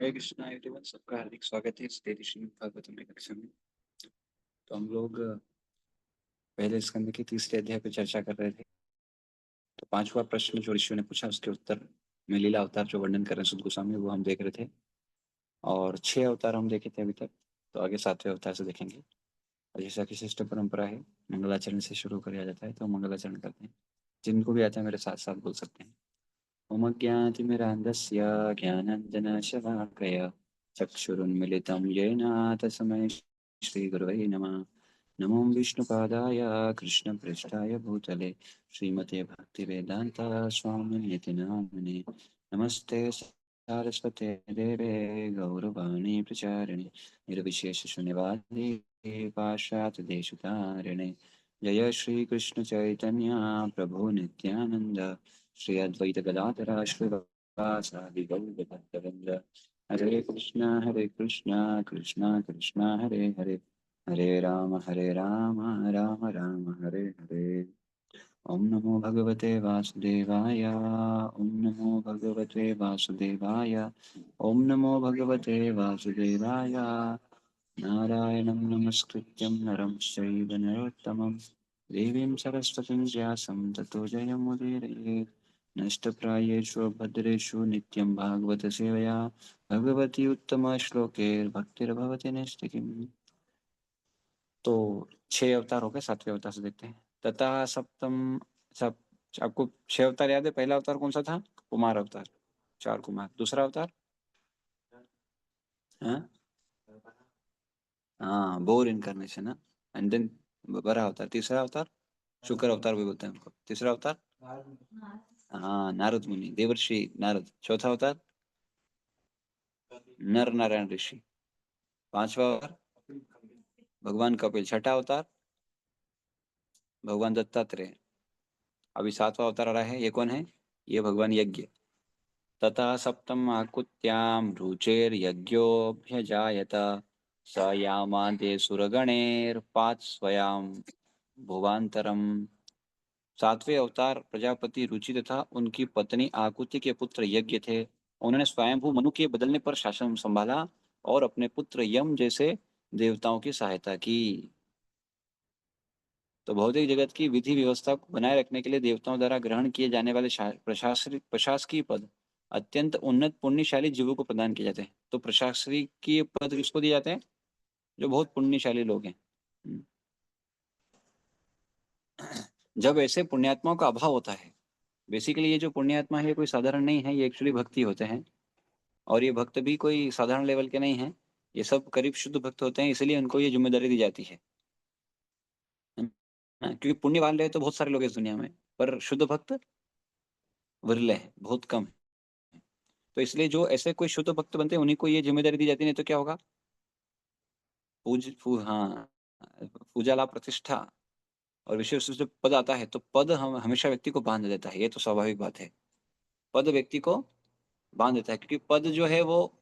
हरे Krishna everyone, सबका हार्दिक स्वागत है इस तेरी श्रीमद् भागवतम में कक्षा में। तो हम लोग पहले स्कंद के तीसरे अध्याय पर चर्चा कर रहे थे। तो पांचवा प्रश्न जो ऋषियों ने पूछा उसके उत्तर में लीला अवतार जो वर्णन कर रहे हैं सुद गोस्वामी, वो हम देख रहे थे। और 6 अवतार हम देखे थे अभी तक। तो आगे 7वें अवतार से देखेंगे। और जैसा कि शिष्ट परंपरा है, मंगलाचरण से शुरू किया जाता है, तो मंगलाचरण करते हैं। जिनको भी आता है मेरे साथ साथ बोल सकते हैं। ओम ज्ञातिमिरान्धस्य ज्ञानाञ्जनशलाकया चक्षुरुन्मिलितं येन तस्मै श्रीगुरवे नमः। नमो विष्णुपादाय कृष्णपृष्ठाय भूतले श्रीमते भक्तिवेदान्त स्वामिनिति नामिने। नमस्ते सारस्वते देवे गौरवाणी प्रचारिणे निर्विशेषशून्यवादी पाश्चात्यदेशतारिणे। जय श्री कृष्ण चैतन्य प्रभु नित्यानंद श्री अद्वैत गदाधर श्रीवासादि गौरभक्तवृंद। हरे कृष्णा कृष्णा कृष्णा हरे हरे, हरे राम राम राम हरे हरे। ओम नमो भगवते वासुदेवाय, ओम नमो भगवते वासुदेवाय, ओम नमो भगवते वासुदेवाय। नारायणं नमस्कृत्यं नरं चैव नरोत्तमं देवीं सरस्वतीं व्यासं ततो जयमुदीरयेत्। नष्टप्रायेषु भद्रेषु नित्यं भागवत सेवया भगवती उत्तम श्लोके भक्तिर्भवति नैष्ठिकीम्। तो 6 अवतार हो गए, 7वें अवतार से देखते हैं। तथा सप्तम सब आपको 6 अवतार याद है? पहला अवतार कौन सा था? कुमार अवतार, 4 कुमार। दूसरा अवतार हाँ, बोर इनकारनेशन है। एंड देन बड़ा अवतार। तीसरा अवतार शुक्र अवतार भी बोलते हैं उनको। तीसरा अवतार हाँ, नारद मुनि, देवर्षि नारद। चौथा अवतार नर नारायण ऋषि। पांचवा अवतार भगवान कपिल। छठा अवतार भगवान दत्तात्रेय। अभी 7वां अवतार आ रहा है, ये कौन है? ये भगवान यज्ञ। तथा सप्तम आकुत्याम रुचेर्यज्ञोऽभ्यजायत स यामादे सुरगणेर्पात् स्वयाम भुवांतरम। 7वें अवतार प्रजापति रुचि तथा उनकी पत्नी आकुति के पुत्र यज्ञ थे। उन्होंने स्वयंभू मनु के बदलने पर शासन संभाला और अपने पुत्र यम जैसे देवताओं की सहायता की। तो भौतिक जगत की विधि व्यवस्था को बनाए रखने के लिए देवताओं द्वारा ग्रहण किए जाने वाले प्रशासकीय पद अत्यंत उन्नत पुण्यशाली जीवों को प्रदान किए जाते हैं। तो प्रशासकीय पद किसको दिए जाते हैं? जो बहुत पुण्यशाली लोग हैं। जब ऐसे पुण्यात्माओं का अभाव होता है, बेसिकली ये जो पुण्यात्मा है ये कोई साधारण नहीं है, ये एक्चुअली भक्ति होते हैं। और ये भक्त भी कोई साधारण लेवल के नहीं है, ये सब करीब शुद्ध भक्त होते हैं, इसलिए उनको ये जिम्मेदारी दी जाती है। क्योंकि पुण्यवान रहे तो बहुत सारे लोग हैं इस दुनिया में, पर शुद्ध भक्त विरले है, बहुत कम है। तो इसलिए जो ऐसे कोई शुद्ध भक्त बनते हैं उन्हीं को ये जिम्मेदारी दी जाती है। नहीं तो क्या होगा? हाँ, पूजा लाभ प्रतिष्ठा और विशेष रूप से पद आता है, तो पद हम हमेशा व्यक्ति को बांध देता है। ये तो स्वाभाविक बात है, पद व्यक्ति को बांध देता है, क्योंकि पद जो है वो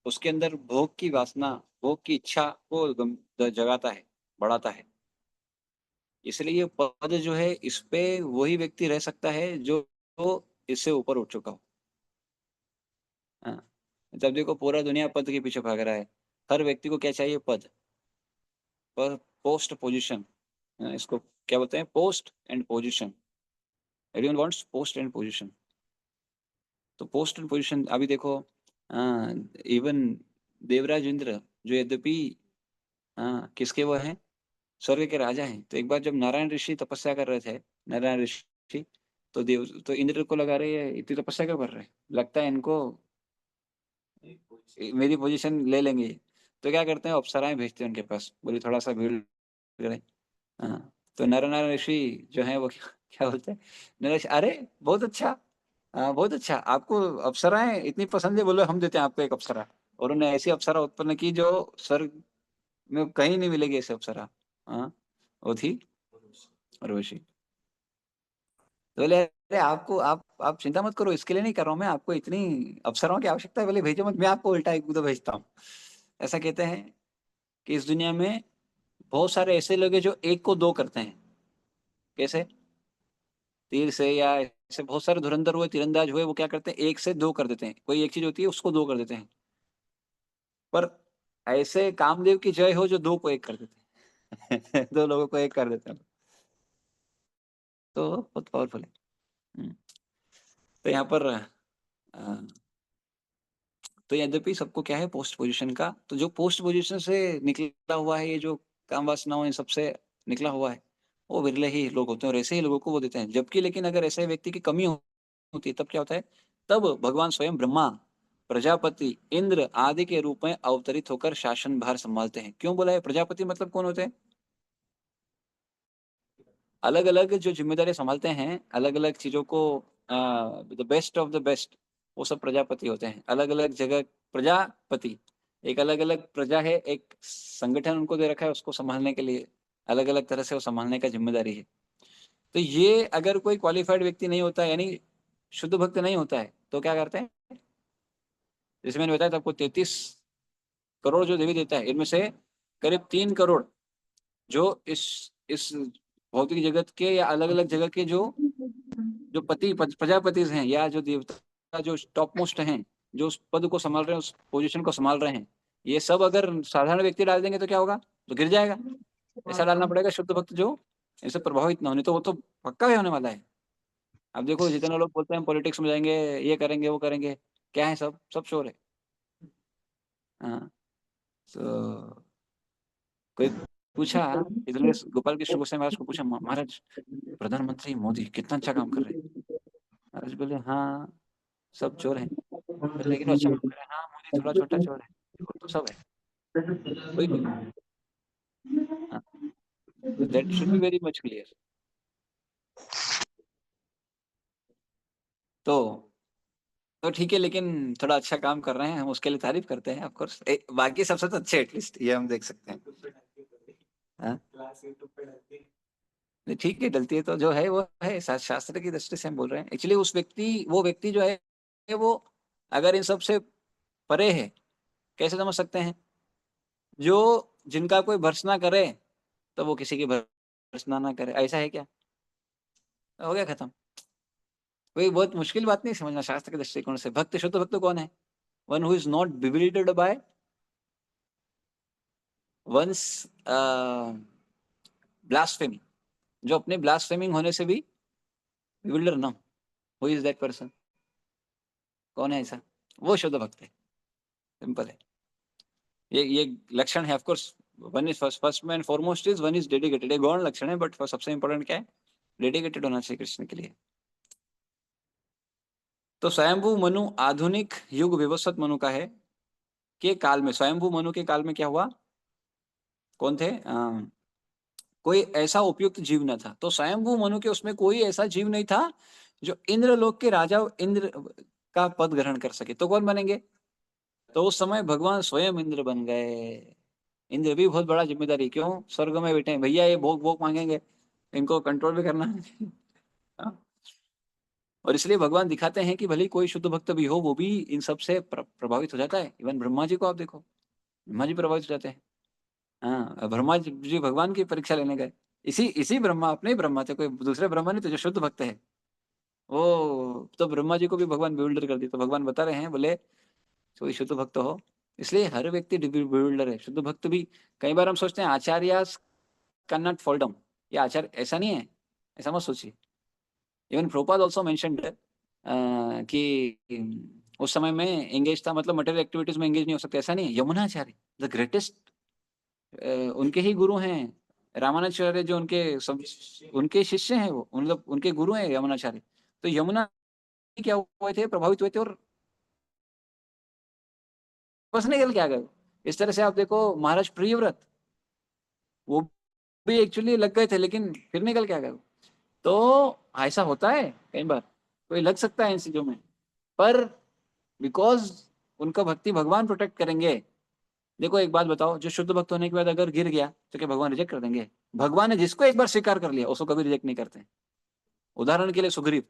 उसके अंदर भोग की वासना, भोग की इच्छा को जगाता है, बढ़ाता है। इसलिए ये पद जो है, इस पे वही व्यक्ति रह सकता है जो इससे ऊपर उठ चुका हो। हाँ, जब देखो पूरा दुनिया पद के पीछे भाग रहा है, हर व्यक्ति को क्या चाहिए? पद, पर पोस्ट पोजीशन। इसको क्या बोलते हैं? Post and position. Everyone wants post and position. तो पोस्ट एंड पोजीशन अभी देखो, इवन देवराज इंद्र जो यद्यपि किसके वो हैं? स्वर्ग के राजा हैं। तो एक बार जब नारायण ऋषि तपस्या कर रहे थे, नारायण ऋषि, तो देव तो इंद्र को लगा रहे हैं इतनी तपस्या क्यों कर रहे हैं, लगता है इनको मेरी पोजीशन ले लेंगे। तो क्या करते हैं? अप्सराएं भेजते हैं उनके पास, बोली थोड़ा सा भीड़ करें। हाँ, तो नारायण ऋषि जो है वो क्या बोलते हैं? नरेश, अरे बहुत अच्छा, हाँ बहुत अच्छा, आपको अप्सराएं इतनी पसंद है, बोलो हम देते हैं आपको एक अप्सरा। और उन्होंने ऐसी अप्सरा उत्पन्न की जो स्वर्ग में कहीं नहीं मिलेगी ऐसे अप्सरा। हाँ, वो थी उर्वशी। तो बोले अरे आपको आप चिंता मत करो, इसके लिए नहीं कर रहा हूँ मैं, आपको इतनी अप्सराओं की आवश्यकता है, बोले भेजो मत, मैं आपको उल्टा एक दो भेजता हूँ। ऐसा कहते हैं कि इस दुनिया में बहुत सारे ऐसे लोग हैं जो एक को दो करते हैं। कैसे? तीर से, या ऐसे बहुत सारे धुरंधर हुए, तीरंदाज हुए, वो क्या करते हैं? एक से दो कर देते हैं। कोई एक चीज होती है उसको दो कर देते हैं। पर ऐसे कामदेव की जय हो जो दो को एक कर देते। दो लोगों को एक कर देते हैं, तो बहुत पावरफुल है। हम्म। तो यहाँ पर तो यद्यपि सबको क्या है पोस्ट पोजीशन का, तो जो पोस्ट पोजीशन से निकला हुआ है, ये जो काम वासनाओं इन सबसे निकला हुआ है, वो विरले ही लोग होते हैं और ऐसे ही लोगों को वो देते हैं। जबकि लेकिन अगर ऐसे व्यक्ति की कमी होती है तब क्या होता है, तब भगवान स्वयं ब्रह्मा, प्रजापति, इंद्र आदि के रूप में अवतरित होकर शासन भार संभालते हैं। क्यों बोला है प्रजापति, मतलब कौन होते हैं? अलग अलग जो जिम्मेदारी संभालते हैं, अलग अलग चीजों को, the best of the best, वो सब प्रजापति होते हैं। अलग अलग जगह प्रजापति, एक अलग अलग प्रजा है, एक संगठन उनको दे रखा है उसको संभालने के लिए, अलग अलग तरह से वो संभालने का जिम्मेदारी है। तो ये अगर कोई क्वालिफाइड व्यक्ति नहीं होता, यानी शुद्ध भक्त नहीं होता है, तो क्या करते हैं? जैसे मैंने बताया था आपको, 33 करोड़ जो देवी देता है, इनमें से करीब 3 करोड़ जो इस भौतिक जगत के या अलग अलग जगह के जो जो प्रजापति हैं, या जो देवता जो टॉप मोस्ट हैं, जो उस पद को संभाल रहे हैं, उस पोजीशन को संभाल रहे हैं, ये सब अगर साधारण व्यक्ति डाल देंगे तो क्या होगा? तो गिर जाएगा। ऐसा डालना पड़ेगा शुद्ध भक्त जो इससे प्रभावित ना होने, तो वो तो पक्का ही होने वाला है। अब देखो जितने लोग बोलते हैं पॉलिटिक्स में जाएंगे, ये करेंगे वो करेंगे, क्या है? सब सब शोर है। हाँ। तो कोई पूछा, इधर गोपाल कृष्ण गोसाई महाराज को पूछा, महाराज प्रधानमंत्री मोदी कितना अच्छा काम कर रहे हैं। महाराज बोले हाँ, सब चोर हैं, पर लेकिन वो अच्छा काम कर रहे हैं। हाँ, मोदी थोड़ा छोटा चोर है, और तो सब है, कोई नहीं। हाँ, that should be very much clear. तो तो ठीक है, लेकिन थोड़ा अच्छा काम कर रहे हैं, हम उसके लिए तारीफ करते हैं ऑफ कोर्स। बाकी सबसे तो अच्छे एटलीस्ट ये हम देख सकते हैं। हाँ, नहीं, ठीक है, डलती है तो जो है वो है, शास्त्र की दृष्टि से हम बोल रहे हैं। एक्चुअली उस व्यक्ति, वो व्यक्ति जो है वो अगर इन सब से परे है, कैसे समझ सकते हैं? जो जिनका कोई भर्त्सना करे, तो वो किसी की भर्त्सना ना करे, ऐसा है क्या? हो गया खत्म। कोई बहुत मुश्किल बात नहीं समझना शास्त्र के दृष्टिकोण से। भक्त, शुद्ध भक्त कौन है? One who is not bewildered by one's blasphemy, जो अपने ब्लास्फेमिंग होने से भी बिविल्डर ना, हु इज दैट पर्सन? कौन है ऐसा? वो शुद्ध भक्त है। सिंपल है। ये लक्षण है of course. One is first first and foremost is one is dedicated. ये गौण लक्षण है, बट सबसे इंपॉर्टेंट क्या है? डेडिकेटेड होना चाहिए कृष्ण के लिए। तो स्वयंभू मनु आधुनिक युग विवस्वत मनु का है के काल में, स्वयंभू मनु के काल में क्या हुआ? कौन थे? कोई ऐसा उपयुक्त जीव न था। तो स्वयंभू मनु के उसमें कोई ऐसा जीव नहीं था जो इंद्रलोक के राजा इंद्र का पद ग्रहण कर सके। तो कौन बनेंगे? तो उस समय भगवान स्वयं इंद्र बन गए। इंद्र भी बहुत बड़ा जिम्मेदारी, क्यों? स्वर्ग में बैठे हैं भैया, ये भोग भोग मांगेंगे, इनको कंट्रोल भी करना है। हाँ। और इसलिए भगवान दिखाते हैं कि भले कोई शुद्ध भक्त भी हो, वो भी इन सब से प्रभावित हो जाता है। इवन ब्रह्मा जी को आप देखो, ब्रह्मा जी प्रभावित हो जाते हैं। हाँ, ब्रह्मा जी भगवान की परीक्षा लेने गए। इसी इसी ब्रह्मा, अपने ही ब्रह्मा थे, कोई दूसरे ब्रह्मा नहीं थे, जो शुद्ध भक्त है। वो तो ब्रह्मा जी को भी भगवान बिल्डर कर दिया। तो भगवान बता रहे हैं, बोले कोई शुद्ध भक्त हो, इसलिए हर व्यक्ति बिल्डर है, शुद्ध भक्त भी। कई बार हम सोचते हैं आचार्य कैन नॉट फॉल डाउन, ये आचार्य ऐसा नहीं है, ऐसा मत सोचिए। इवन प्रोपाद ऑल्सो मेंशनड कि उस समय में एंगेज था, मतलब मटेरियल एक्टिविटीज में एंगेज नहीं हो सकते, ऐसा नहीं है। यमुनाचार्य द ग्रेटेस्ट, उनके ही गुरु हैं रामानुजाचार्य, जो उनके शिष्य हैं, वो मतलब उनके गुरु हैं यमुनाचार्य। तो यमुना क्या हुए थे, प्रभावित हुए थे, और बस निकल के आ गए। इस तरह से आप देखो महाराज प्रियव्रत, वो भी एक्चुअली लग गए थे, लेकिन फिर निकल के आ गए। तो ऐसा होता है कई बार, कोई लग सकता है इन चीजों में, पर बिकॉज उनका भक्ति भगवान प्रोटेक्ट करेंगे। देखो एक बात बताओ, जो शुद्ध भक्त होने के बाद अगर गिर गया तो क्या भगवान रिजेक्ट कर देंगे? भगवान ने जिसको एक बार स्वीकार कर लिया उसको कभी रिजेक्ट नहीं करते। उदाहरण के लिए सुग्रीव,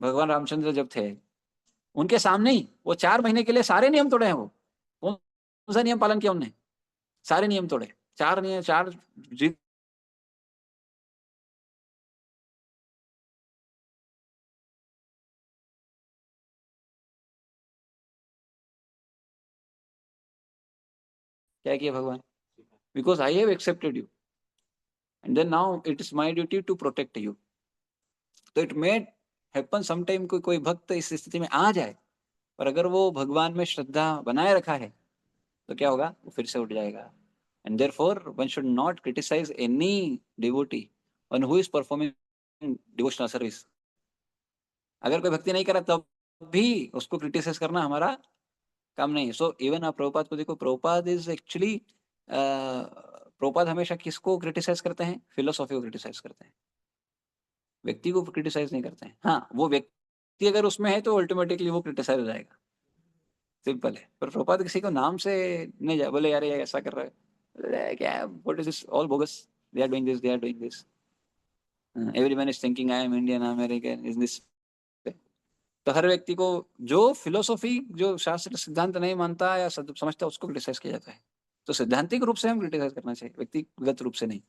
भगवान रामचंद्र जब थे, उनके सामने ही वो 4 महीने के लिए सारे नियम तोड़े हैं। वो कौन सा नियम पालन किया उनने? सारे नियम तोड़े। 4 नियम, 4 क्या किया भगवान? Because I have accepted you and then now it is my duty to protect you. तो इट मे हैपन समटाइम कोई भक्त इस स्थिति में आ जाए, पर अगर वो भगवान में श्रद्धा बनाए रखा है तो क्या होगा, वो फिर से उठ जाएगा। And therefore one should not criticise any devotee one who is performing devotional service. अगर कोई भक्ति नहीं करा तब भी उसको क्रिटिसाइज करना हमारा काम नहीं है। सो इवन आप प्रभुपाद को देखो, प्रभुपाद इज एक्चुअली, प्रभुपाद हमेशा किसको क्रिटिसाइज करते हैं? फिलोसॉफी को क्रिटिसाइज करते हैं, व्यक्ति को क्रिटिसाइज नहीं करते हैं। हाँ, वो व्यक्ति अगर उसमें है तो अल्टीमेटिकली वो क्रिटिसाइज हो जाएगा, सिंपल है। पर प्रभुपाद किसी को नाम से नहीं जा बोले यार ये ऐसा कर रहा है, क्या what is this all bogus, they are doing this, they are doing this, everyone is thinking I am Indian American is this. तो हर व्यक्ति को जो फिलोसॉफी, जो शास्त्र सिद्धांत नहीं मानता या समझता, उसको क्रिटिसाइज किया जाता है। तो सिद्धांतिक रूप से हम क्रिटिसाइज करना चाहिए, व्यक्तिगत रूप से नहीं।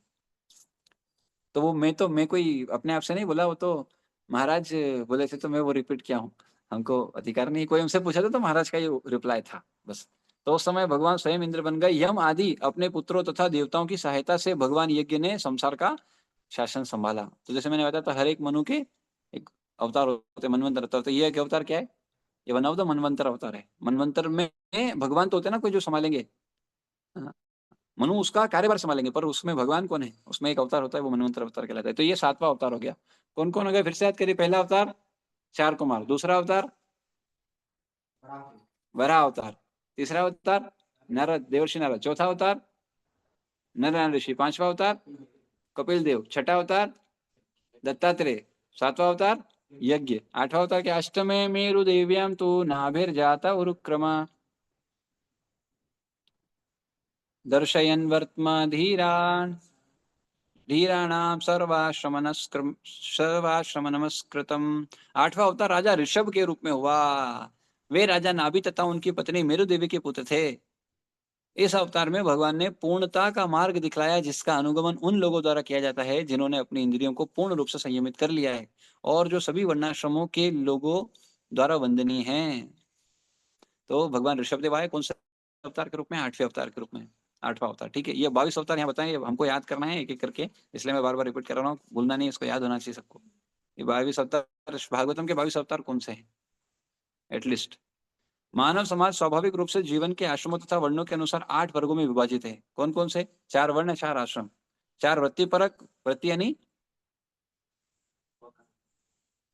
तो वो मैं कोई अपने आप से नहीं बोला, वो तो महाराज बोले थे तो मैं वो रिपीट किया हूँ। हमको अधिकार नहीं, कोई हमसे पूछा था तो महाराज का ये रिप्लाई था बस। तो उस समय भगवान स्वयं इंद्र बन गए। यम आदि अपने पुत्रों तथा देवताओं की सहायता से भगवान यज्ञ ने संसार का शासन संभाला। तो जैसे मैंने बताया था, हर एक मनु के एक अवतार होते, मनवंतर अवतार। तो ये एक अवतार क्या है? ये वन ऑफ द मनवंतर अवतार है। मनवंतर में भगवान तो होते हैं ना कोई जो संभालेंगे, हाँ, मनु उसका कार्यभार संभालेंगे, पर उसमें भगवान कौन है? उसमें एक अवतार होता है, वो मनवंतर अवतार कहलाता है। तो ये 7वां अवतार हो गया। कौन कौन हो गया फिर से याद करिए? पहला अवतार 4 कुमार, दूसरा अवतार वराह अवतार, तीसरा अवतार नारद, देवर्षि नारद, चौथा अवतार नर ऋषि, पांचवा अवतार कपिल देव, छठा अवतार दत्तात्रेय, सातवां अवतार यज्ञ, आठवां अवतार के अष्टमे मेरु देव्याम तो नाभिर्जाता उरुक्रमा दर्शयन् वर्त्मा धीरान् धीराणाम सर्वाश्रम नमस्कृतम। 8वां अवतार राजा ऋषभ के रूप में हुआ। वे राजा नाभि तथा उनकी पत्नी मेरु देवी के पुत्र थे। इस अवतार में भगवान ने पूर्णता का मार्ग दिखलाया, जिसका अनुगमन उन लोगों द्वारा किया जाता है जिन्होंने अपनी इंद्रियों को पूर्ण रूप से संयमित कर लिया है और जो सभी वर्णाश्रमों के लोगों द्वारा वंदनीय हैं। तो भगवान ऋषभदेव आए कौन से अवतार के रूप में? 8वें अवतार के रूप में, 8वां अवतार। ठीक है, ये 22 अवतार यहाँ बताएं, हमको याद करना है एक एक करके, इसलिए मैं बार बार रिपीट कर रहा हूँ, भूलना नहीं, इसको याद होना चाहिए सबको। ये 22 अवतार, भागवतम के 22 अवतार कौन से हैं? एटलीस्ट मानव समाज स्वाभाविक रूप से जीवन के आश्रमों तथा वर्णों के अनुसार 8 वर्गों में विभाजित है। कौन कौन से? 4 वर्ण, 4 आश्रम, 4 वृत्ति परक, वृत्ति यानी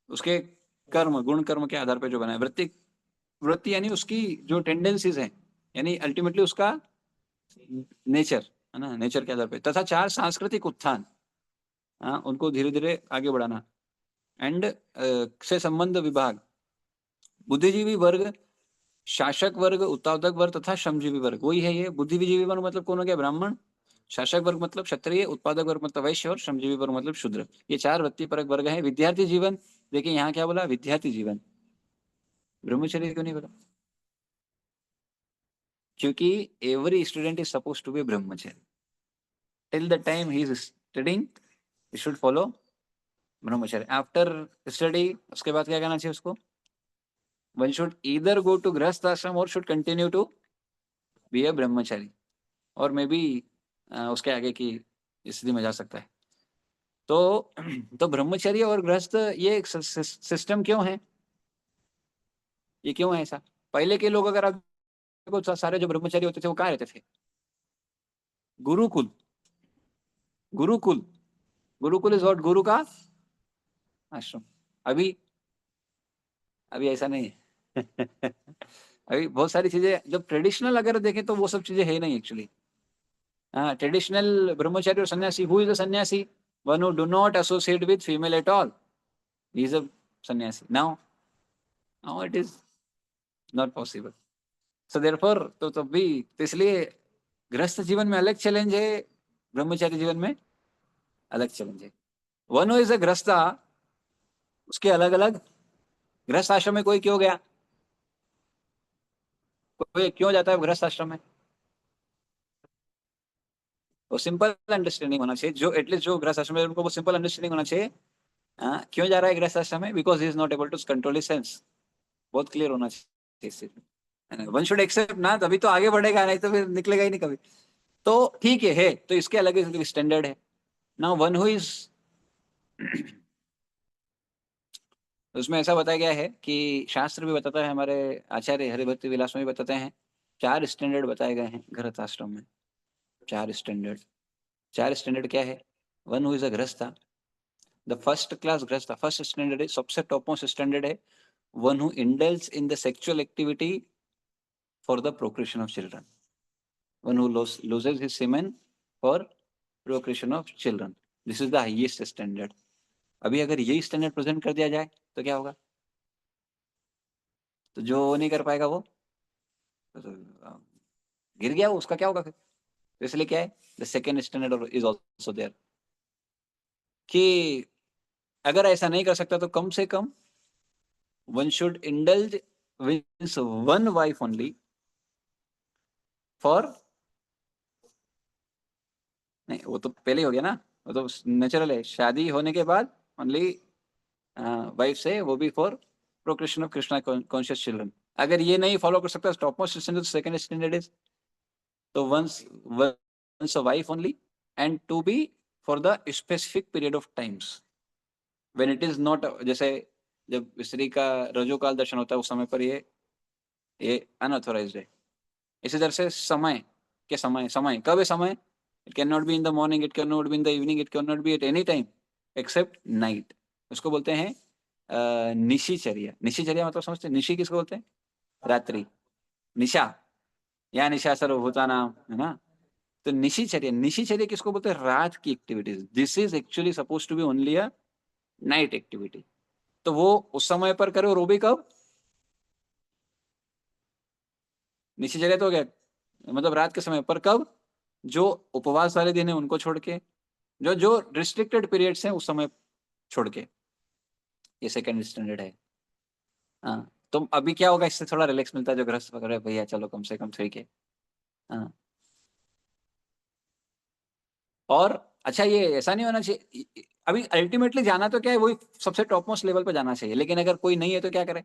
उसके कर्म, गुण कर्म के आधार पर जो बना है। वृत्ति, वृत्ति यानी उसकी जो टेंडेंसीज हैं, यानी अल्टीमेटली उसका नेचर है ना, नेचर के आधार पर। तथा 4 सांस्कृतिक उत्थान, हाँ, उनको धीरे धीरे आगे बढ़ाना। एंड से संबंध विभाग, बुद्धिजीवी वर्ग, शासक वर्ग, उत्पादक वर्ग तथा श्रमजीवी वर्ग। वही है ये बुद्धिजीवी वर्ग मतलब कौन हो गया? ब्राह्मण। शासक वर्ग मतलब क्षत्रिय, उत्पादक वर्ग मतलब वैश्य और श्रमजीवी वर्ग मतलब शूद्र। ये 4 वृत्ति परक वर्ग हैं। विद्यार्थी जीवन, देखिए यहाँ क्या बोला? विद्यार्थी जीवन, ब्रह्मचर्य क्यों नहीं बोला? क्योंकि every student is suppose to be brahmacharya till the time he is studying, he should follow brahmacharya. After study उसके बाद क्या करना चाहिए उसको? One should either go to grihastha ashram और should continue to be a brahmachari, और मे बी उसके आगे की स्थिति में जा सकता है। तो तो ब्रह्मचर्य और गृहस्थ ये एक सिस्टम क्यों है? ये क्यों है ऐसा? पहले के लोग अगर आप देखो, सारे जो ब्रह्मचारी होते थे वो कहाँ रहते थे? गुरुकुल। गुरुकुल, गुरुकुल इज व्हाट? गुरु का आश्रम। अभी अभी ऐसा नहीं है। अभी बहुत सारी चीजें जब ट्रेडिशनल अगर देखें तो वो सब चीजें है नहीं एक्चुअली। हाँ, ट्रेडिशनल ब्रह्मचारी और सन्यासी, who is a sannyasi? One who do not associate with female at all, he is a sannyasi. Now now it is not possible. So therefore तो तब भी, तो इसलिए गृहस्थ जीवन में अलग चैलेंज है, ब्रह्मचारी जीवन में अलग चैलेंज है। वन हु इज अ गृहस्था, उसके अलग अलग, गृहस्थ आश्रम में कोई क्यों गया? कोई क्यों जाता है गृहस्थ आश्रम में? वो सिंपल अंडरस्टैंडिंग होना चाहिए, जो एटलीस्ट जो गृहस्थ आश्रम में उनको वो सिंपल अंडरस्टैंडिंग होना चाहिए। क्यों जा रहा है गृहस्थ आश्रम में? Because he is not able to control his sense. बहुत क्लियर होना चाहिए इस चीज में। वन शुड एक्सेप्ट ना, तभी तो आगे बढ़ेगा, नहीं तो फिर निकलेगा ही नहीं कभी। तो ठीक है, तो इसके अलग स्टैंडर्ड है। नाउ वन हु इज, उसमें ऐसा बताया गया है कि शास्त्र भी बताता है, हमारे आचार्य हरिभक्त विलास में भी बताते हैं, चार स्टैंडर्ड बताए गए हैं गृहस्थ आश्रम में। चार स्टैंडर्ड। चार स्टैंडर्ड क्या है? वन हु इज अ गृहस्थ, द फर्स्ट क्लास गृहस्थ, फर्स्ट स्टैंडर्ड है, सबसे टॉप मोस्ट स्टैंडर्ड है, one who indulge in the sexual activity for the procreation of children, one who loses his semen for procreation of children, this is the highest standard. अभी अगर यही standard present कर दिया जाए तो क्या होगा? तो जो नहीं कर पाएगा वो तो गिर गया, वो उसका क्या होगा फिर? तो इसलिए क्या है, the second standard is also there, कि अगर ऐसा नहीं कर सकता तो कम से कम one should indulge with one wife only for, नहीं वो तो पहले ही हो गया ना, वो तो नेचुरल है, शादी होने के बाद ओनली वाइफ से, वो भी for procreation of Krishna conscious children. अगर ये नहीं फॉलो कर सकता, top most standard second standard is, तो once a wife only, and to be for the specific period of times when it is not, जैसे जब स्त्री का रजोकाल दर्शन होता है उस समय पर ये अनऑथोराइज्ड है। इसी तरह से समय के समय, समय कब है? समय it can not be in the morning, it can not be in the evening, it can not be at any time except night. उसको बोलते हैं निशिचर्या। निशिचर्या मतलब समझते हैं? निशि किसको बोलते हैं? रात्रि। निशा या निशा सर्वभूतानाम, है ना? तो निशिचर्या, निशिचर्या किसको बोलते हैं? रात की activities. This is actually suppose to be only a night activity. तो वो उस समय पर करे, और वो भी कब? निशिचर्या तो हो गया मतलब रात के समय पर, कब? जो उपवास वाले दिन है उनको छोड़ के, जो जो रिस्ट्रिक्टेड पीरियड्स हैं उस समय छोड़ के, ये सेकंड स्टैंडर्ड है। हाँ, तो अभी क्या होगा, इससे थोड़ा रिलैक्स मिलता है जो गृहस्थ वगैरह, भैया चलो कम से कम ठीक है। हाँ, और अच्छा ये ऐसा नहीं होना चाहिए, अभी अल्टीमेटली जाना तो क्या है, वही सबसे टॉप मोस्ट लेवल पे जाना चाहिए, लेकिन अगर कोई नहीं है तो क्या करे?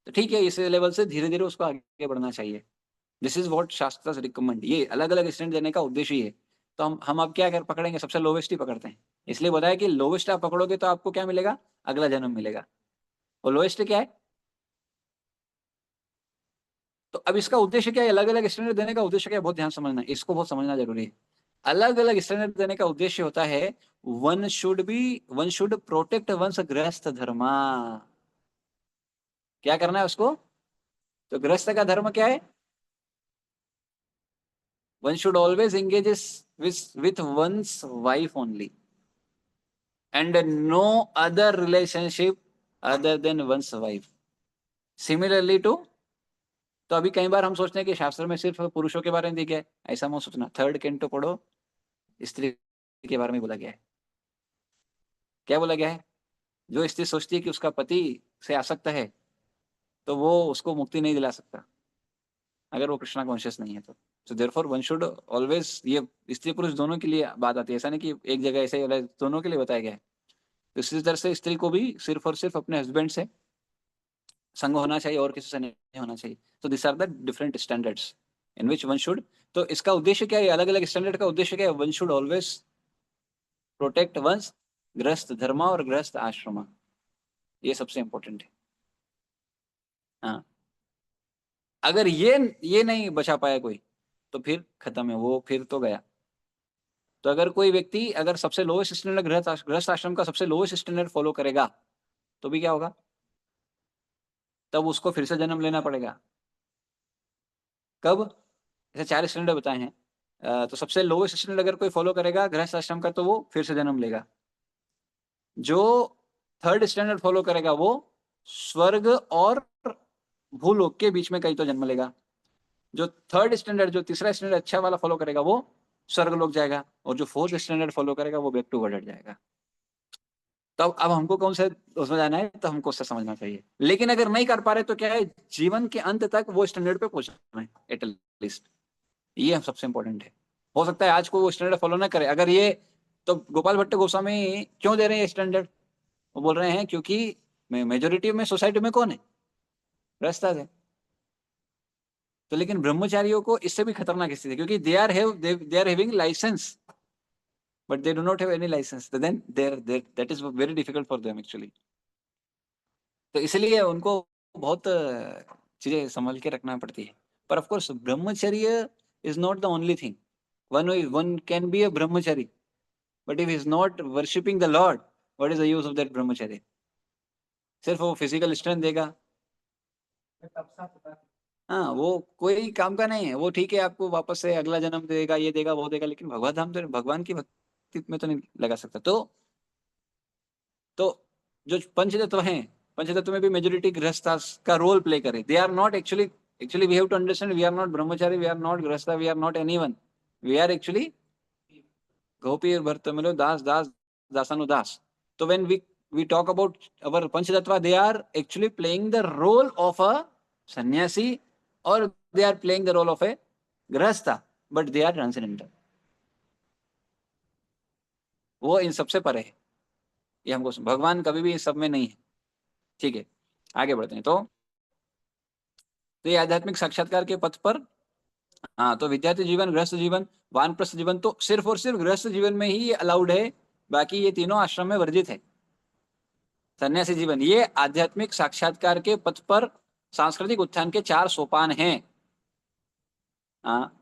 तो ठीक है, इस लेवल से धीरे धीरे उसको आगे बढ़ना चाहिए। दिस इज व्हाट शास्त्र रिकमेंड, ये अलग अलग स्टैंड देने का उद्देश्य ही है। तो हम अब क्या कर पकड़ेंगे? सबसे लोवेस्ट ही पकड़ते हैं, इसलिए बताया कि लोवेस्ट आप पकड़ोगे तो आपको क्या मिलेगा? अगला जन्म मिलेगा। और लोएस्ट क्या है? तो अब इसका उद्देश्य क्या है? अलग अलग स्टैंडर्ड देने का उद्देश्य क्या है? बहुत ध्यान समझना है, इसको बहुत समझना जरूरी है। अलग अलग स्टैंडर्ड देने का उद्देश्य होता है, वन शुड प्रोटेक्ट वंस गृहस्थ धर्मा। क्या करना है उसको? तो गृहस्थ का धर्म क्या है? One should always engage with one's wife only, and no other relationship other than one's wife. Similarly to, तो अभी कई बार हम सोचते हैं कि शास्त्र में सिर्फ पुरुषों के बारे में दिया गया है, ऐसा मत सोचना। थर्ड कैंटो पढ़ो, स्त्री के बारे में बोला गया है। क्या बोला गया है? जो स्त्री सोचती है कि उसका पति से आसक्त है, तो वो उसको मुक्ति नहीं दिला सकता अगर वो कृष्णा कॉन्शियस नहीं है तो। So therefore one should always, ये स्त्री पुरुष दोनों के लिए बात आती है, ऐसा नहीं कि एक जगह ऐसे ही, दोनों के लिए बताया गया है। तो इसी तरह से स्त्री को भी सिर्फ और सिर्फ अपने हस्बैंड से संग होना चाहिए, और किसी से नहीं होना चाहिए। तो this are the different standards in which one should, तो इसका उद्देश्य क्या है? अलग अलग स्टैंडर्ड का उद्देश्य क्या है? One should always protect one's गृहस्थ धर्म और गृहस्थ आश्रम, ये सबसे इंपॉर्टेंट है। हाँ, अगर ये नहीं बचा पाया कोई, तो फिर खत्म है वो, फिर तो गया। तो अगर कोई व्यक्ति अगर सबसे लोएस्ट स्टैंडर्ड गृहस्थ आश्रम का सबसे लोएस्ट स्टैंडर्ड फॉलो करेगा, तो भी क्या होगा? तब उसको फिर से जन्म लेना पड़ेगा। कब? ऐसे चार स्टैंडर्ड बताए हैं, तो सबसे लोएस्ट स्टैंडर्ड अगर कोई फॉलो करेगा गृहस्थ आश्रम का, तो वो फिर से जन्म लेगा। जो थर्ड स्टैंडर्ड फॉलो करेगा वो स्वर्ग और भूलोक के बीच में कहीं तो जन्म लेगा। जो थर्ड स्टैंडर्ड, जो तीसरा स्टैंडर्ड अच्छा वाला फॉलो करेगा वो स्वर्ग लोक जाएगा, और जो फोर्थ स्टैंडर्ड फॉलो करेगा वो बैक टू वर्ल्ड जाएगा। तो अब हमको कौन से उसमें जाना है, तो हमको उससे समझना चाहिए। लेकिन अगर नहीं कर पा रहे तो क्या है, जीवन के अंत तक वो स्टैंडर्ड पे पहुंचना है एटलीस्ट, ये हम सबसे इंपॉर्टेंट है। हो सकता है आज को वो स्टैंडर्ड फॉलो ना करे, अगर ये, तो गोपाल भट्ट गोस्वामी क्यों दे रहे हैं स्टैंडर्ड? वो बोल रहे हैं क्योंकि मेजोरिटी में सोसाइटी में कौन है? गृहस्थ है। तो लेकिन ब्रह्मचारियों को इससे भी खतरनाक स्थिति है, क्योंकि they are having licence but they do not have any licence, तो then that is very difficult for them actually. तो इसलिए उनको बहुत चीजें संभल के रखना पड़ती है। पर of course brahmacharya is not the only thing. One can be a brahmachari but if is not worshipping the lord, what is the use of that brahmacharya? सिर्फ वो फिजिकल स्ट्रेंथ देगा, हाँ, वो कोई काम का नहीं है। वो ठीक है, आपको वापस से अगला जन्म देगा, ये देगा, वो देगा, लेकिन भगवान धाम तो भगवान की भक्ति में तो नहीं लगा सकता। तो जो पंचतत्व हैं, पंचतत्व में भी मेजोरिटी गृहस्था का रोल प्ले करे। They are not actually we have to understand, we are not brahmachari, we are not grihastha, we are not anyone, we are actually gopi भर्तमिलो दास दास दासानुदास। तो when we talk about our panchatattva, they are actually playing the role of a sannyasi or they are playing the role of a grahastha, but they are transcendental, वो इन सबसे परे है। ये हमको भगवान कभी भी इस सब में नहीं है। ठीक है, आगे बढ़ते हैं। तो ये आध्यात्मिक साक्षात्कार के पथ पर, हाँ, तो विद्यार्थी जीवन, गृहस्थ जीवन, वानप्रस्थ जीवन, तो सिर्फ और सिर्फ गृहस्थ जीवन में ही ये अलाउड है, बाकी ये तीनों आश्रम में वर्जित है। सन्यासी जीवन ये आध्यात्मिक साक्षात्कार के पथ पर सांस्कृतिक उत्थान के 4 सोपान हैं। हाँ,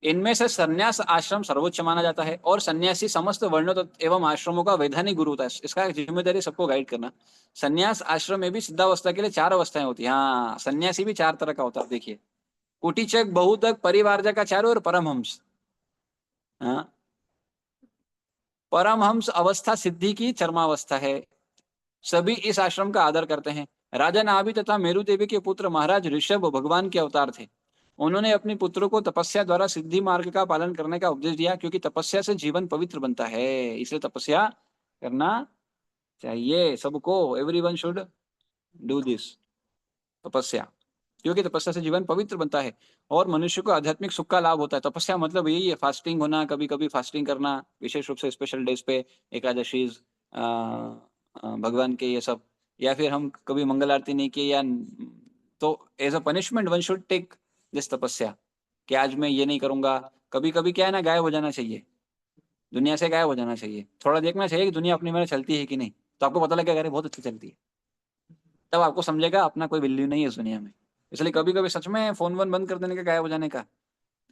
इनमें से सन्यास आश्रम सर्वोच्च माना जाता है और सन्यासी समस्त वर्णों एवं आश्रमों का वैधानिक गुरु होता है। इसका जिम्मेदारी सबको गाइड करना। सन्यास आश्रम में भी सिद्धावस्था के लिए 4 अवस्थाएं होती है। हाँ, सन्यासी भी 4 तरह का होता है। देखिए, कुटीचक, बहुतक, परिवारजकाचार्य और परमहंस। हाँ, परमहंस अवस्था सिद्धि की चरमावस्था है। सभी इस आश्रम का आदर करते हैं। राजा नाभि तथा मेरु देवी के पुत्र महाराज ऋषभ भगवान के अवतार थे। उन्होंने अपने पुत्रों को तपस्या द्वारा सिद्धि मार्ग का पालन करने का उपदेश दिया, क्योंकि तपस्या से जीवन पवित्र बनता है। इसलिए तपस्या करना चाहिए सबको। एवरीवन शुड डू दिस, तपस्या, क्योंकि तपस्या से जीवन पवित्र बनता है और मनुष्य को आध्यात्मिक सुख का लाभ होता है। तपस्या मतलब यही है, फास्टिंग होना, कभी कभी फास्टिंग करना, विशेष रूप से स्पेशल डेज पे, एकादशी, भगवान के ये सब, या फिर हम कभी मंगल आरती नहीं किए, या तो as a punishment one should take this तपस्या, कि आज मैं ये नहीं करूंगा। कभी कभी क्या है ना, गायब हो जाना चाहिए, दुनिया से गायब हो जाना चाहिए, थोड़ा देखना चाहिए कि दुनिया अपनी में चलती है कि नहीं, तो आपको पता लगेगा अरे बहुत अच्छी चलती है, तब आपको समझेगा अपना कोई वैल्यू नहीं है इस दुनिया में। इसलिए कभी कभी सच में फोन वन बंद कर देने का, गायब हो जाने का,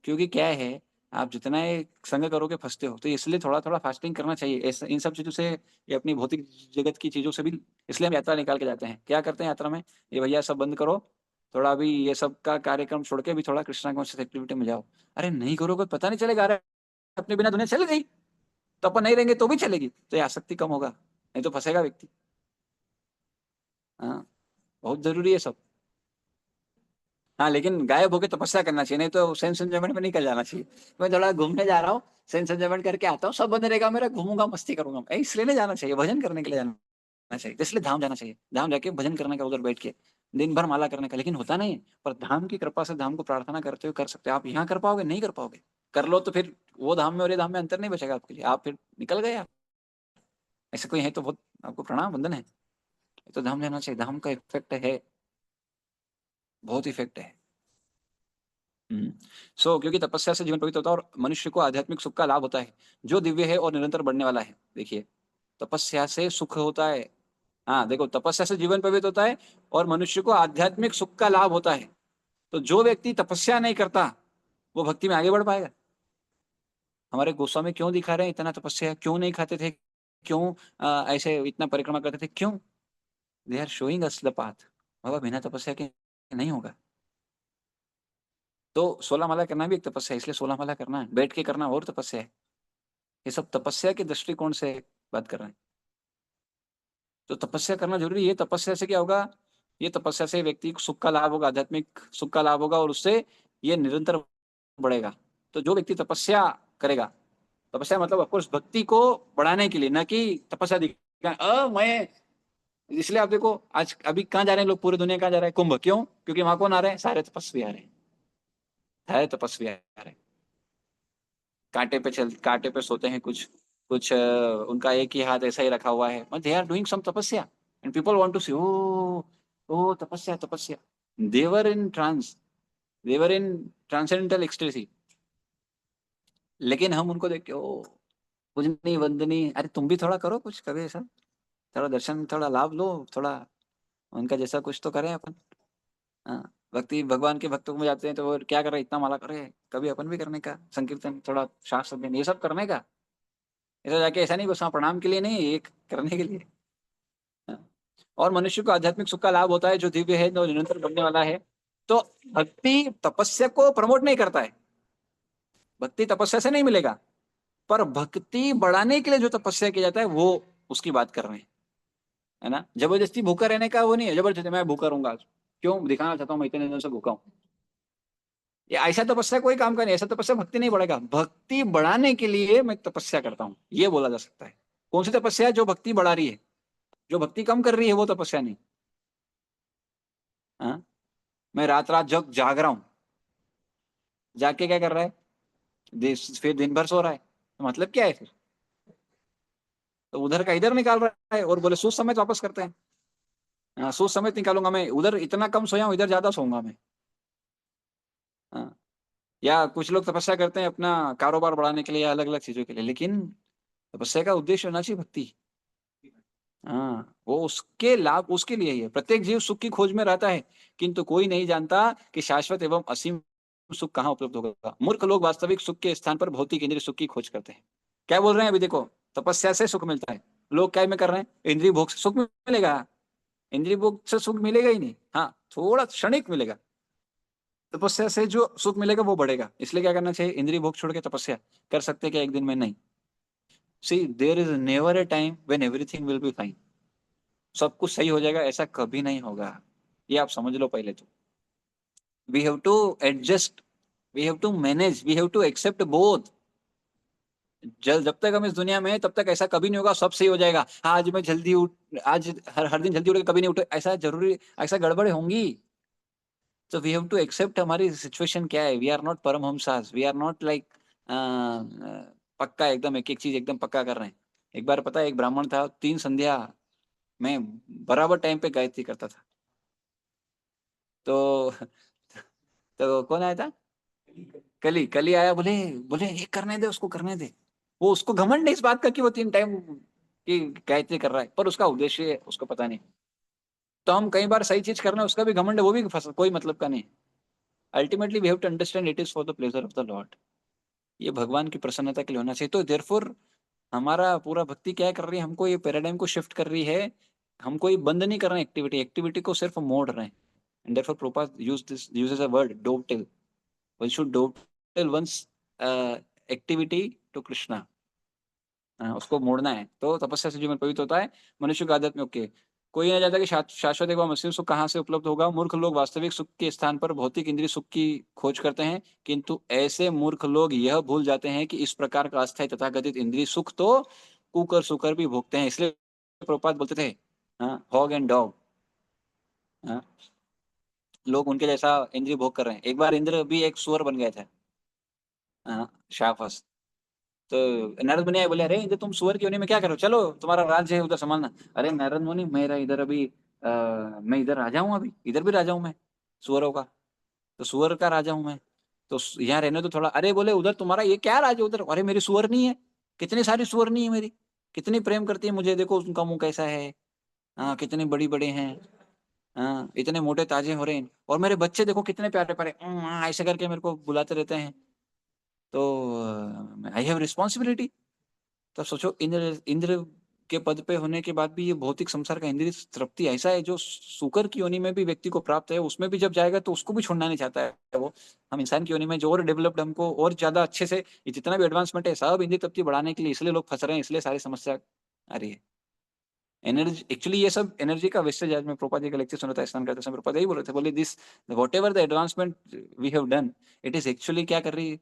क्योंकि क्या है, आप जितना ये संग करोगे फंसते हो। तो इसलिए थोड़ा थोड़ा फास्टिंग करना चाहिए इन सब चीजों से, ये अपनी भौतिक जगत की चीजों से भी। इसलिए हम यात्रा निकाल के जाते हैं। क्या करते हैं यात्रा में, ये भैया सब बंद करो, थोड़ा अभी ये सब का कार्यक्रम छोड़ के भी थोड़ा कृष्णा कॉन्शियस एक्टिविटी में जाओ। अरे नहीं करोगे पता नहीं चलेगा, अरे अपने बिना दुनिया चल गई, तो अपन नहीं रहेंगे तो भी चलेगी, तो ये आसक्ति कम होगा, नहीं तो फंसेगा व्यक्ति। हाँ, बहुत जरूरी है सब। हाँ, लेकिन गायब होकर तपस्या करना चाहिए, नहीं तो सेंस एंजॉयमेंट में निकल जाना चाहिए। मैं थोड़ा घूमने जा रहा हूँ, सेंस एंजॉयमेंट करके आता हूँ, सब बंद रहेगा मेरा, घूमूंगा, मस्ती करूंगा, इसलिए नहीं जाना चाहिए। भजन करने के लिए जाना चाहिए, तो इसलिए धाम जाना चाहिए। धाम जाके भजन करने का, उधर बैठ के दिन भर माला करने का, लेकिन होता नहीं है। पर धाम की कृपा से धाम को प्रार्थना करते हुए कर सकते हो। आप यहाँ कर पाओगे, नहीं कर पाओगे, कर लो तो फिर वो धाम में और ये धाम में अंतर नहीं बचेगा आपके लिए, आप फिर निकल गए आप। ऐसे कोई है तो बहुत आपको प्रणाम वंदन है। तो धाम जाना चाहिए, धाम का इफेक्ट है, बहुत इफेक्ट है। क्योंकि तपस्या से जीवन पवित्र होता है और मनुष्य को आध्यात्मिक सुख का लाभ होता है, जो दिव्य है और निरंतर बढ़ने वाला है। देखिए, तपस्या से सुख होता है। हाँ देखो, तपस्या से जीवन पवित्र होता है और मनुष्य को आध्यात्मिक सुख का लाभ होता है। तो जो व्यक्ति तपस्या नहीं करता, वो भक्ति में आगे बढ़ पाएगा। हमारे गोस्वामी क्यों दिखा रहे हैं इतना तपस्या, क्यों नहीं खाते थे, क्यों ऐसे इतना परिक्रमा करते थे, क्यों? They are showing us the path. बाबा बिना तपस्या के नहीं होगा। तो 16 माला करना भी एक तपस्या है, इसलिए 16 माला करना है, बैठ के करना और तपस्या है। ये सब तपस्या के दृष्टिकोण से बात कर रहे हैं। तो तपस्या करना जरूरी है। तपस्या से क्या होगा, ये तपस्या से व्यक्ति को सुख का लाभ होगा, आध्यात्मिक सुख का लाभ होगा, और उससे ये निरंतर बढ़ेगा। तो जो व्यक्ति तपस्या करेगा, तपस्या मतलब ऑफकोर्स भक्ति को बढ़ाने के लिए, न कि तपस्या दिखा मैं। इसलिए आप देखो आज अभी कहाँ जा रहे हैं लोग, पूरी दुनिया कहाँ जा रहे हैं, कुंभ। क्यों? क्योंकि वहां कौन आ रहे हैं, सारे तपस्वी आ रहे हैं, सारे तपस्वी आ रहे हैं। कांटे पे सोते हैं कुछ कुछ, उनका एक ही हाथ ऐसा ही रखा हुआ है, दे आर डूइंग सम तपस्या, एंड पीपल वांट टू सी, ओ ओ तपस्या तपस्या। देवर in trance, they were in transcendental ecstasy, लेकिन हम उनको देख के ओ पूजनी वंदनी, अरे तुम भी थोड़ा करो कुछ कभी ऐसा, थोड़ा दर्शन, थोड़ा लाभ लो, थोड़ा उनका जैसा कुछ तो करें अपन। हाँ, भक्ति भगवान के भक्तों में जाते हैं तो वो क्या कर रहे हैं, इतना माला करे, कभी अपन भी करने का संकीर्तन, थोड़ा शास्त्र अध्ययन, ये सब करने का। ऐसा जाके ऐसा नहीं बस हाँ प्रणाम के लिए नहीं, ये करने के लिए। हाँ। और मनुष्य को आध्यात्मिक सुख का लाभ होता है जो दिव्य है, जो निरंतर बनने वाला है। तो भक्ति तपस्या को प्रमोट नहीं करता है, भक्ति तपस्या से नहीं मिलेगा, पर भक्ति बढ़ाने के लिए जो तपस्या किया जाता है वो उसकी बात कर रहे हैं, है ना। जबरदस्ती भूखा रहने का वो नहीं है, जबरदस्ती मैं भूखा रहूंगा आज, क्यों दिखाना चाहता हूँ मैं इतने दिनों से भूखा हूँ। ये ऐसा तपस्या कोई काम का नहीं, ऐसा तपस्या भक्ति नहीं बढ़ेगा। भक्ति बढ़ाने के लिए मैं तपस्या करता हूँ, ये बोला जा सकता है। कौन सी तपस्या है जो भक्ति बढ़ा रही है, जो भक्ति कम कर रही है वो तपस्या नहीं। हाँ, मैं रात रात जग जाग रहा हूँ, जाग के क्या कर रहा है, फिर दिन भर सो रहा है, तो मतलब क्या है फिर, तो उधर का इधर निकाल रहा है और बोले सोच समझ वापस करते हैं। हाँ, सोच समझ निकालूंगा मैं, उधर इतना कम सोया हूँ, इधर ज्यादा सोऊंगा मैं। हाँ, या कुछ लोग तपस्या करते हैं अपना कारोबार बढ़ाने के लिए या अलग अलग चीजों के लिए, लेकिन तपस्या का उद्देश्य होना चाहिए भक्ति। हाँ, वो उसके लाभ उसके लिए ही है। प्रत्येक जीव सुख की खोज में रहता है, किंतु कोई नहीं जानता कि शाश्वत एवं असीम सुख कहाँ उपलब्ध होगा। मूर्ख लोग वास्तविक सुख के स्थान पर भौतिक इंद्रिय सुख की खोज करते हैं। क्या बोल रहे हैं अभी देखो, तपस्या से सुख मिलता है, लोग क्या में कर रहे हैं, इंद्रिय भोग से सुख मिलेगा, इंद्रिय भोग से सुख मिलेगा ही नहीं, हाँ थोड़ा क्षणिक मिलेगा। तपस्या से जो सुख मिलेगा वो बढ़ेगा, इसलिए क्या करना चाहिए, इंद्रिय भोग छोड़ के तपस्या कर सकते हैं क्या एक दिन में, नहीं। See there is never a time when everything will be fine, सब कुछ सही हो जाएगा ऐसा कभी नहीं होगा, ये आप समझ लो पहले तो। We have to adjust, we have to manage, we have to accept both. जब तक हम इस दुनिया में हैं, तब तक ऐसा कभी नहीं होगा सब सही हो जाएगा, हाँ आज मैं जल्दी उठ, आज हर हर दिन जल्दी उठ के कभी नहीं उठे, ऐसा जरूरी, ऐसा गड़बड़ होंगी। तो वी हैव टू एक्सेप्ट हमारी सिचुएशन क्या है, we are not paramahamsas, we are not like पक्का एकदम एक एक चीज एकदम पक्का कर रहे हैं। एक बार पता है एक ब्राह्मण था, 3 संध्या में बराबर टाइम पे गायत्री करता था। तो तो कौन आया था, कली कली आया, बोले बोले ये करने दे उसको करने दे। वो उसको घमंड है इस बात का कि वो 3 टाइम की गायत्री कर रहा है, पर उसका उद्देश्य उसको पता नहीं। तो हम कई बार सही चीज कर रहे हैं, उसका भी घमंड है, वो भी कोई मतलब का नहीं। Ultimately we have to understand it is for the pleasure of the lord, ये भगवान की प्रसन्नता के लिए होना चाहिए। तो देयरफॉर हमारा पूरा भक्ति क्या कर रही है, हमको ये पैराडाइम को शिफ्ट कर रही है। हमको ये बंद नहीं कर रहे हैं एक्टिविटी, एक्टिविटी को सिर्फ मोड़ रहे हैं। And therefore Prabhupada use this uses a word dovetail, one should dovetail one's activity to Krishna. उसको मोड़ना है, तो तपस्या से जीवन पवित्र होता है, मनुष्य की आदत में ओके। कोई नहीं जानता कि शाश्वत एवं असीम सुख कहाँ से उपलब्ध होगा। मूर्ख लोग वास्तविक सुख के स्थान पर भौतिक इंद्रिय सुख की खोज करते हैं, किंतु ऐसे मूर्ख लोग यह भूल जाते हैं कि इस प्रकार का अस्थायी तथाकथित इंद्रिय सुख तो कुकर सुकर भी भोगते हैं। इसलिए प्रभुपाद बोलते थे, हाँ हॉग एंड डॉग, हाँ लोग उनके जैसा इंद्रिय भोग कर रहे हैं। एक बार इंद्र भी एक सुअर बन गए थे, हाँ शाफस। तो नारद मुनि आए, बोले अरे इंद्र तुम सुअर की योनि में क्या करो, चलो तुम्हारा राज्य है उधर संभालना। अरे नारद मुनि मेरा इधर अभी मैं इधर राजा हूँ, अभी इधर भी राजा हूँ मैं सुअरों का, तो सुअर का राजा हूँ मैं, तो यहाँ रहने तो थोड़ा। अरे बोले उधर तुम्हारा ये क्या राज है उधर, अरे मेरी सुअर नहीं है, कितनी सारी सुअर नहीं है मेरी, कितनी प्रेम करती है मुझे, देखो उनका मुंह कैसा है, हाँ कितने बड़ी बड़े हैं, हाँ इतने मोटे ताजे हो रहे हैं, और मेरे बच्चे देखो कितने प्यारे प्यारे ऐसे करके मेरे को बुलाते रहते हैं। तो आई हैव रिस्पॉन्सिबिलिटी। तब सोचो इंद्र इंद्र के पद पे होने के बाद भी ये भौतिक संसार का इंद्रिय तृप्ति ऐसा है जो शुकर की योनि में भी व्यक्ति को प्राप्त है, उसमें भी जब जाएगा तो उसको भी छोड़ना नहीं चाहता है वो। हम इंसान की योनि में जो और डेवलप्ड, हमको और ज्यादा अच्छे से, ये जितना भी एडवांसमेंट है सब इंद्रिय तृप्ति बढ़ाने के लिए, इसलिए लोग फंस रहे हैं, इसलिए सारी समस्या आ रही है। एनर्जी एक्चुअली ये सब एनर्जी का वेस्टेज। आज मैं प्रोपा जी का लेक्चर सुना था स्नान करते समय, प्रोपा यही बोल रहे थे, बोले this whatever the advancement we have done, it is actually क्या कर रही है,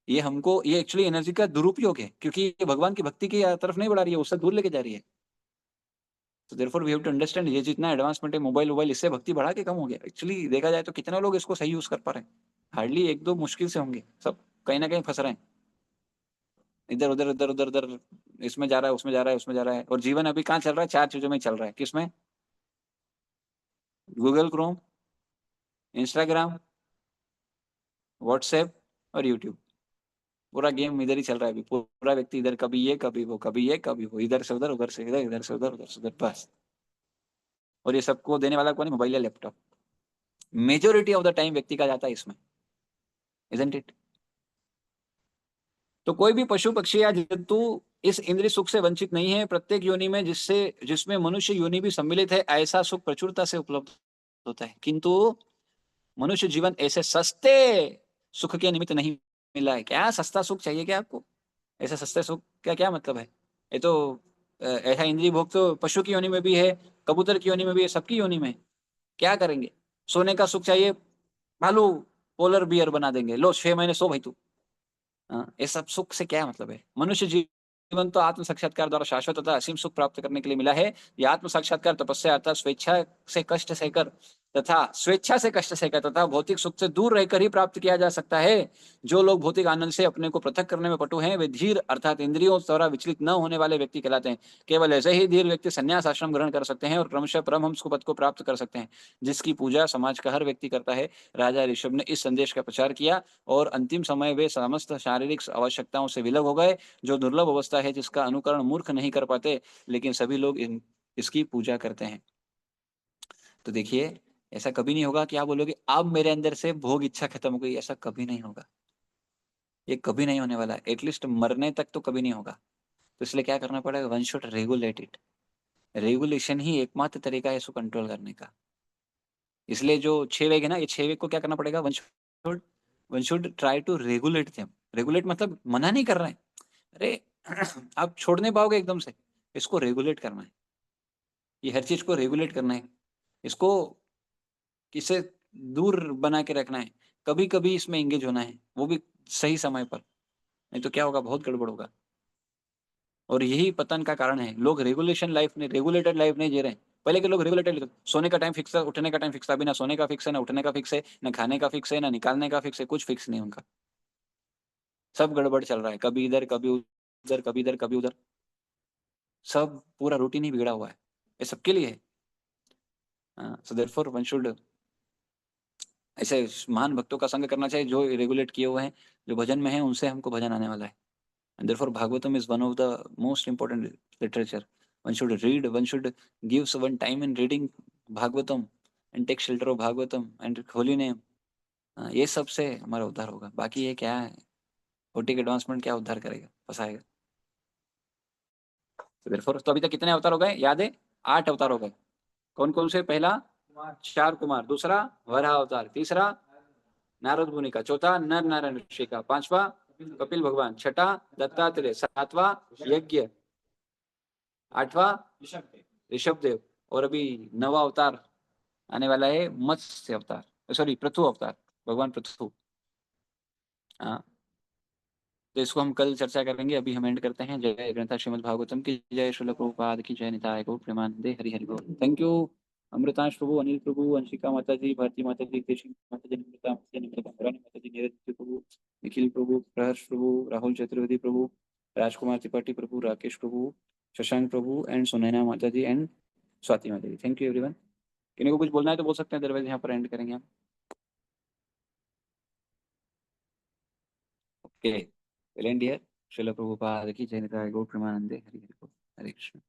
ये हमको ये एक्चुअली एनर्जी का दुरुपयोग है, क्योंकि ये भगवान की भक्ति की तरफ नहीं बढ़ा रही है, उससे दूर लेके जा रही है। तो therefore we have to understand, ये जितना एडवांसमेंट है मोबाइल मोबाइल इससे भक्ति बढ़ा के कम हो गया। एक्चुअली देखा जाए तो कितने लोग इसको सही यूज कर पा रहे हैं, हार्डली एक दो मुश्किल से होंगे, सब कहीं ना कहीं फंस रहे हैं, इधर उधर इधर उधर उधर, इसमें जा रहा है उसमें जा रहा है उसमें जा रहा है। और जीवन अभी कहाँ चल रहा है, 4 चीजों में ही चल रहा है, किसमें, गूगल क्रोम, इंस्टाग्राम, व्हाट्सएप और यूट्यूब, पूरा गेम इधर ही चल रहा है अभी। पूरा व्यक्ति इधर, कभी ये कभी वो, कभी ये कभी वो, इधर से उधर, उधर से इधर, इधर से उधर, उधर से उधर, बस। और ये सबको देने वाला कौन है? मोबाइल या laptop. Majority of the time व्यक्ति का जाता है इसमें, इजंट इट? तो कोई भी पशु पक्षी या जंतु इस इंद्रिय सुख से वंचित नहीं है। प्रत्येक योनि में, जिसमें मनुष्य योनि भी सम्मिलित है, ऐसा सुख प्रचुरता से उपलब्ध होता है, किंतु मनुष्य जीवन ऐसे सस्ते सुख के निमित्त नहीं मिला है। क्या सस्ता सुख चाहिए क्या आपको? ऐसे सस्ते सुख का क्या मतलब है? ये तो ऐसा इंद्रिय भोग तो पशु की योनि में भी है, कबूतर की योनि में भी है, सबकी योनि में। क्या करेंगे? सोने का सुख चाहिए, भालू पोलर बियर बना देंगे, लो 6 महीने सो भाई तू। हाँ, ये सब सुख से क्या मतलब है? मनुष्य जीवन तो आत्म साक्षात्कार द्वारा शाश्वत तथा असीम सुख प्राप्त करने के लिए मिला है। यह आत्म साक्षात्कार तपस्या अर्थात स्वेच्छा से कष्ट सहकर तथा भौतिक सुख से दूर रहकर ही प्राप्त किया जा सकता है। जो लोग भौतिक आनंद से अपने को पृथक करने में पटु हैं, वे धीर अर्थात इंद्रियों द्वारा विचलित न होने वाले व्यक्ति कहलाते हैं। केवल ऐसे ही धीर व्यक्ति संन्यास आश्रम ग्रहण कर सकते हैं और क्रमशः परमहंस पद को प्राप्त कर सकते हैं, जिसकी पूजा समाज का हर व्यक्ति करता है। राजा ऋषभ ने इस संदेश का प्रचार किया और अंतिम समय वे समस्त शारीरिक आवश्यकताओं से विलग हो गए, जो दुर्लभ अवस्था है जिसका अनुकरण मूर्ख नहीं कर पाते, लेकिन सभी लोग इसकी पूजा करते हैं। तो देखिए, ऐसा कभी नहीं होगा कि आप बोलोगे अब मेरे अंदर से भोग इच्छा खत्म हो गई, ऐसा कभी नहीं होगा। ये कभी नहीं होने वाला है, एटलीस्ट मरने तक तो कभी नहीं होगा। तो इसलिए क्या करना पड़ेगा? One should regulate it. Regulation ही एकमात्र तरीका है इसको कंट्रोल करने का। इसलिए जो 6 वेग है ना, ये 6 वेग को क्या करना पड़ेगा? One should try to regulate them. Regulate मतलब मना नहीं कर रहे हैं, अरे आप छोड़ नहीं पाओगे एकदम से, इसको रेगुलेट करना है। ये हर चीज को रेगुलेट करना है, इसको किसे दूर बना के रखना है। कभी कभी इसमें एंगेज होना है, वो भी सही समय पर, नहीं तो क्या होगा? बहुत गड़बड़ होगा। और यही पतन का कारण है। लोग रेगुलेटेड लाइफ नहीं जी रहे हैं। पहले के लोग रेगुलेटेड, सोने का टाइम फिक्स था, उठने का टाइम फिक्स था। अभी ना सोने का फिक्स है, ना उठने का फिक्स है, ना खाने का फिक्स है, ना निकालने का फिक्स है, कुछ फिक्स नहीं उनका। सब गड़बड़ चल रहा है, कभी इधर कभी उधर, कभी इधर कभी उधर, सब पूरा रूटीन ही बिगड़ा हुआ है। ये सबके लिए है। सो देयरफॉर वन शुड ऐसे महान भक्तों का संग करना चाहिए जो रेगुलेट किए हुए हैं, जो भजन में है, उनसे हमको भजन आने वाला है। And therefore, Bhagavatam is one of the most important literature. One should read, one should give one time in reading Bhagavatam and take shelter of Bhagavatam and holy name. ये सब से हमारा उद्धार होगा। बाकी ये क्या है, भौतिक एडवांसमेंट क्या उद्धार करेगा, फंसाएगा। तो therefore, तो अभी तक कितने अवतार हो गए याद है? 8 अवतार हो गए। कौन कौन से? पहला 4 कुमार, दूसरा वराह अवतार, तीसरा नारद मुनि का, चौथा नर नारायण ऋषि का, पांचवा कपिल भगवान, छठा दत्तात्रेय, सातवां यज्ञ, आठवां ऋषभ देव, और अभी 9वां अवतार आने वाला है, मत्स्य अवतार, सॉरी पृथु अवतार, भगवान पृथु। हाँ, तो इसको हम कल चर्चा करेंगे। अभी हम एंड करते हैं। जय ग्रंथा श्रीमद् भागवतम की जय, श्रील प्रभुपाद की जय, निताय गौर प्रेमानंदे, हरि हरि बोल। थैंक यू अमृतांश प्रभु, अनिल प्रभु, अंशिका माता जी, भारती माता जी, कृष्ण माता जी, नम्रता माता जी, नम्रता रानी माता जी, नीरज प्रभु, निखिल प्रभु, प्रहर्ष प्रभु, राहुल चतुर्वेदी प्रभु, राजकुमार त्रिपाठी प्रभु, राकेश प्रभु, शशांक प्रभु एंड सुनैना माता जी एंड स्वाति माता जी। Thank you everyone. किन्हीं को कुछ बोलना है तो बोल सकते हैं, अदरवाइज यहाँ पर एंड करेंगे हम। Okay, and here. Srila Prabhupada की जय, निताय गौर प्रेमानंदे, हरि हरि बोल। हरे कृष्ण।